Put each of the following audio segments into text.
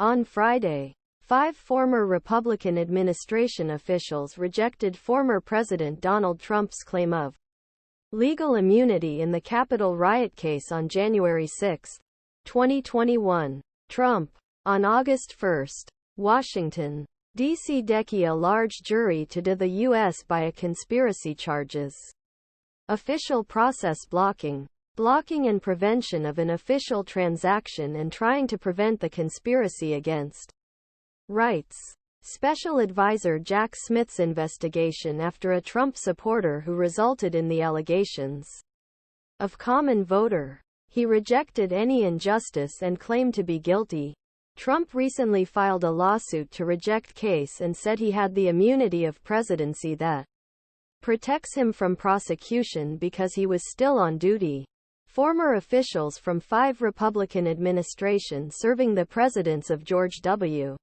On Friday, 5 former Republican administration officials rejected former President Donald Trump's claim of legal immunity in the Capitol riot case on January 6, 2021. Trump. On August 1, Washington, D.C. declared a large jury to the U.S. by a conspiracy charges. Official process blocking and prevention of an official transaction and trying to prevent the conspiracy against rights. Special Advisor Jack Smith's investigation after a Trump supporter who resulted in the allegations of common voter. He rejected any injustice and claimed to be guilty. Trump recently filed a lawsuit to reject case and said he had the immunity of presidency that protects him from prosecution because he was still on duty. Former officials from 5 Republican administrations serving the presidents of George W.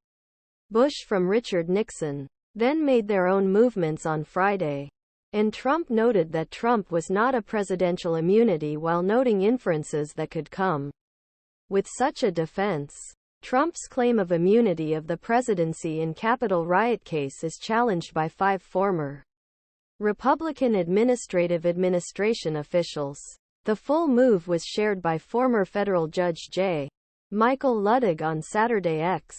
Bush from Richard Nixon then made their own movements on Friday. And Trump noted that Trump was not a presidential immunity while noting inferences that could come with such a defense. Trump's claim of immunity of the presidency in Capitol riot case is challenged by 5 former Republican administration officials. The full move was shared by former federal judge J. Michael Luttig on Saturday X.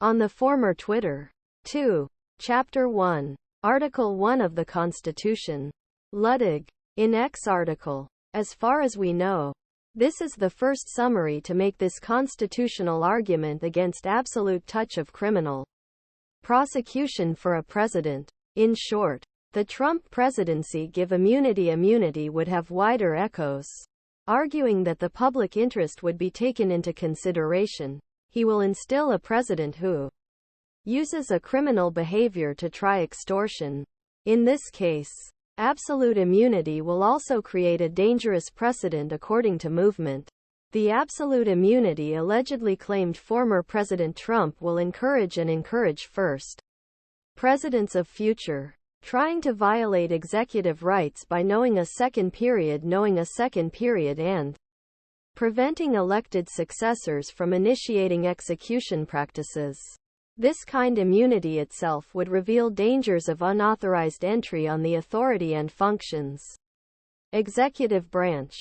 On the former Twitter. 2. Chapter 1. Article 1 of the Constitution. Luttig. In X article. As far as we know, this is the first summary to make this constitutional argument against absolute touch of criminal prosecution for a president. In short, the Trump presidency give immunity would have wider echoes. Arguing that the public interest would be taken into consideration, he will instill a president who uses a criminal behavior to try extortion. In this case, absolute immunity will also create a dangerous precedent according to movement. The absolute immunity allegedly claimed former President Trump will encourage first presidents of future trying to violate executive rights by knowing a second period and preventing elected successors from initiating execution practices. This kind immunity itself would reveal dangers of unauthorized entry on the authority and functions executive branch.